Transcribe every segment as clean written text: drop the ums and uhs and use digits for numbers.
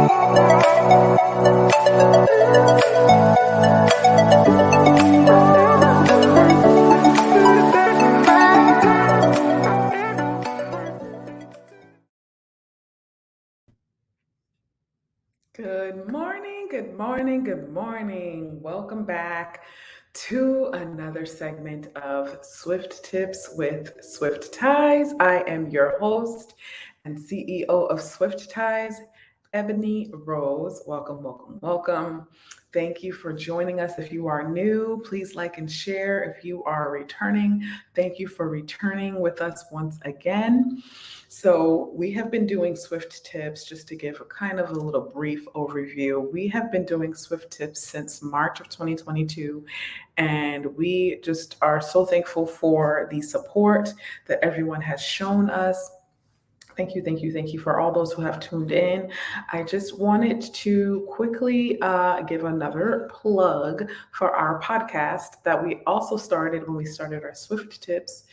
Good morning, good morning, good morning. Welcome back to another segment of Swift Tips with SwiftTise. I am your host and CEO of SwiftTise, Ebony Rose. Welcome, welcome, welcome. Thank you for joining us. If you are new, please like and share. If you are returning, thank you for returning with us once again. So we have been doing Swift Tips, just to give a kind of a little brief overview. We have been doing Swift Tips since March of 2022, and we just are so thankful for the support that everyone has shown us. Thank you, thank you, thank you for all those who have tuned in. I just wanted to quickly give another plug for our podcast that we also started when we started our Swift Tips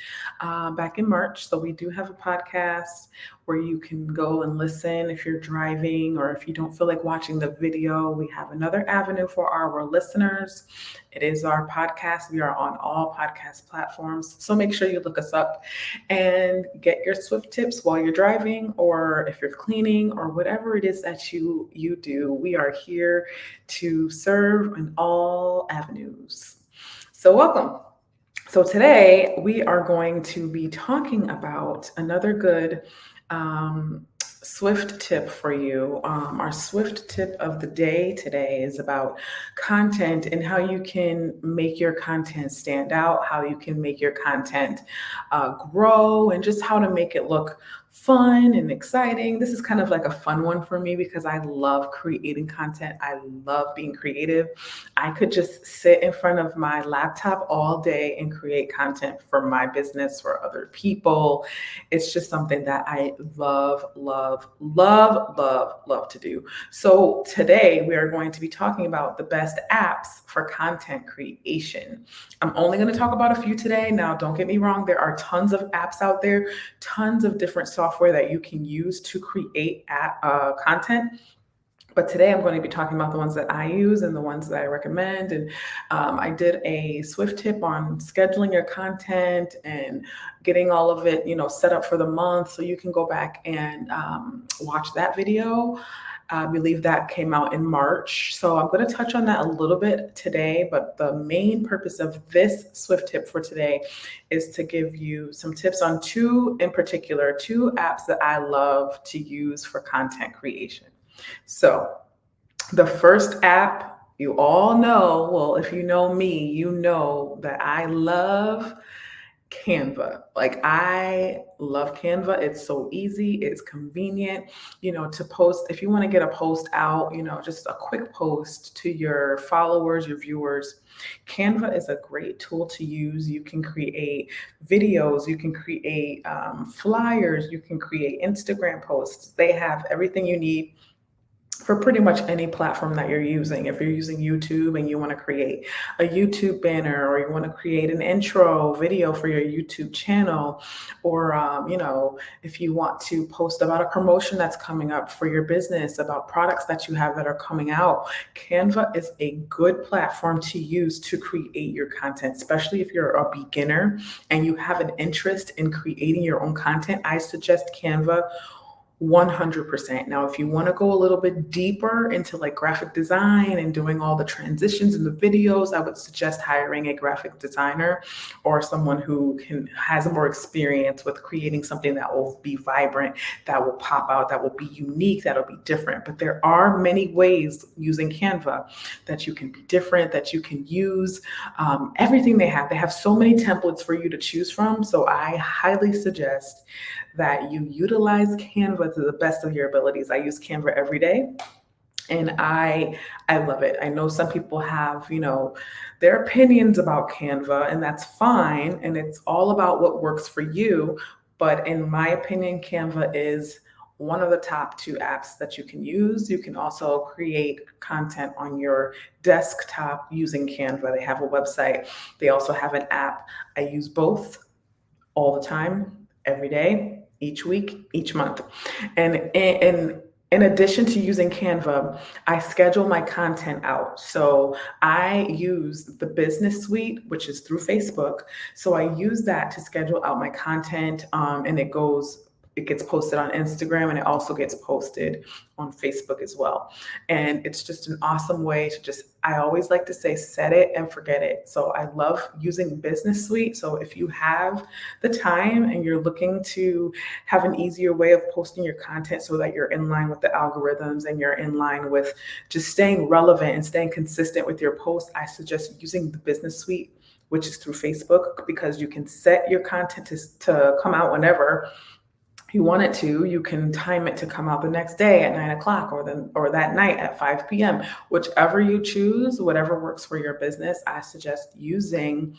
back in March. So we do have a podcast where you can go and listen if you're driving or if you don't feel like watching the video. We have another avenue for our listeners. It is our podcast. We are on all podcast platforms. So make sure you look us up and get your Swift Tips while you're driving or if you're cleaning or whatever it is that you do. We are here to serve in all avenues. So welcome. So today we are going to be talking about another good Swift tip for you. Our Swift tip of the day today is about content and how you can make your content stand out, how you can make your content grow, and just how to make it look fun and exciting. This is kind of like a fun one for me because I love creating content. I love being creative. I could just sit in front of my laptop all day and create content for my business, for other people. It's just something that I love, love, love, love, love to do. So today we are going to be talking about the best apps for content creation. I'm only going to talk about a few today. Now, don't get me wrong. There are tons of apps out there, tons of different software that you can use to create content. But today I'm going to be talking about the ones that I use and the ones that I recommend. And I did a Swift tip on scheduling your content and getting all of it, set up for the month. So you can go back and watch that video. I believe that came out in March. So I'm going to touch on that a little bit today, but the main purpose of this Swift tip for today is to give you some tips on two apps that I love to use for content creation. So the first app, you all know, well, if you know me, you know that I love Canva. Like I love Canva. It's so easy. It's convenient, to post. If you want to get a post out, just a quick post to your followers, your viewers, Canva is a great tool to use. You can create videos, you can create flyers, you can create Instagram posts. They have everything you need for pretty much any platform that you're using. If you're using YouTube and you want to create a YouTube banner, or you want to create an intro video for your YouTube channel, or if you want to post about a promotion that's coming up for your business, about products that you have that are coming out, Canva is a good platform to use to create your content, especially if you're a beginner and you have an interest in creating your own content. I suggest Canva 100%. Now, if you want to go a little bit deeper into like graphic design and doing all the transitions in the videos, I would suggest hiring a graphic designer or someone who has more experience with creating something that will be vibrant, that will pop out, that will be unique, that'll be different. But there are many ways using Canva that you can be different, that you can use everything they have so many templates for you to choose from. So I highly suggest that you utilize Canva to the best of your abilities. I use Canva every day and I love it. I know some people have, their opinions about Canva, and that's fine. And it's all about what works for you. But in my opinion, Canva is one of the top two apps that you can use. You can also create content on your desktop using Canva. They have a website. They also have an app. I use both all the time, every day, each week, each month. And In addition to using Canva, I schedule my content out. So I use the business suite, which is through Facebook. So I use that to schedule out my content, and it gets posted on Instagram, and it also gets posted on Facebook as well. And it's just an awesome way to I always like to say, set it and forget it. So I love using Business Suite. So if you have the time and you're looking to have an easier way of posting your content so that you're in line with the algorithms and you're in line with just staying relevant and staying consistent with your posts, I suggest using the Business Suite, which is through Facebook, because you can set your content to come out whenever you want it to. You can time it to come out the next day at 9 o'clock, or that night at 5 p.m. Whichever you choose, whatever works for your business, I suggest using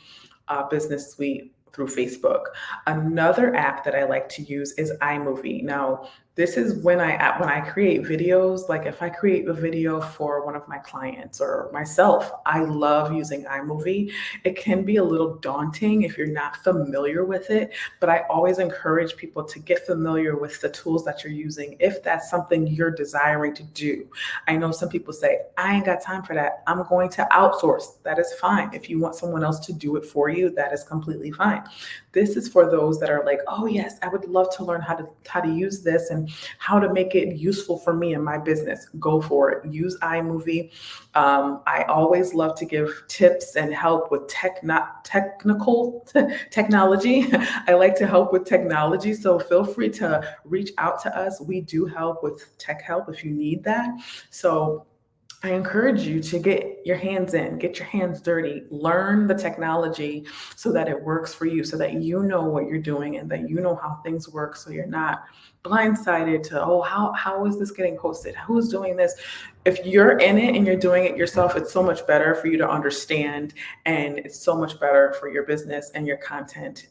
Business Suite through Facebook. Another app that I like to use is iMovie. Now, this is when I create videos. Like if I create a video for one of my clients or myself, I love using iMovie. It can be a little daunting if you're not familiar with it, but I always encourage people to get familiar with the tools that you're using if that's something you're desiring to do. I know some people say, I ain't got time for that, I'm going to outsource. That is fine. If you want someone else to do it for you, that is completely fine. This is for those that are like, oh yes, I would love to learn how to use this and how to make it useful for me and my business. Go for it. Use iMovie. I always love to give tips and help with technical technology. I like to help with technology, so feel free to reach out to us. We do help with tech help if you need that. So I encourage you to get your hands in, get your hands dirty, learn the technology so that it works for you, so that you know what you're doing and that you know how things work, so you're not blindsided to, oh, how is this getting posted? Who's doing this? If you're in it and you're doing it yourself, it's so much better for you to understand, and it's so much better for your business and your content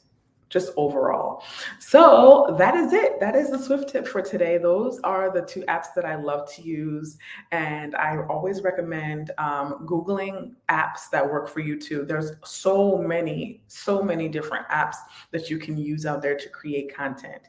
just overall. So that is it. That is the Swift tip for today. Those are the two apps that I love to use. And I always recommend Googling apps that work for you too. There's so many different apps that you can use out there to create content.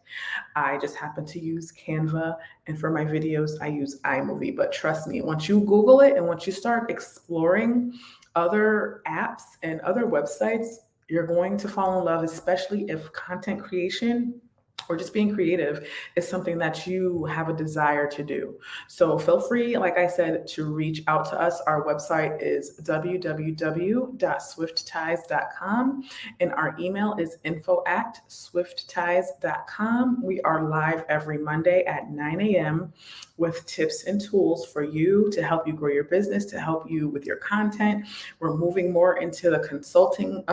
I just happen to use Canva, and for my videos, I use iMovie. But trust me, once you Google it and once you start exploring other apps and other websites, you're going to fall in love, especially if content creation or just being creative is something that you have a desire to do. So feel free, like I said, to reach out to us. Our website is www.swifttise.com, and our email is info@swifttise.com. We are live every Monday at 9 a.m. with tips and tools for you to help you grow your business, to help you with your content. We're moving more into the consulting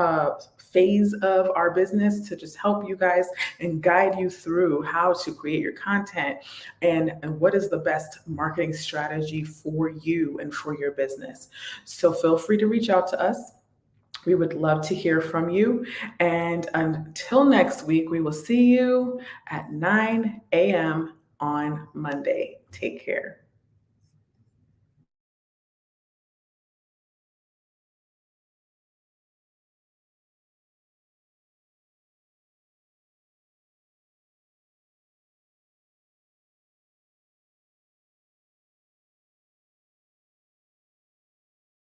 phase of our business to just help you guys and guide you through how to create your content and what is the best marketing strategy for you and for your business. So feel free to reach out to us. We would love to hear from you. And until next week, we will see you at 9 a.m. on Monday. Take care.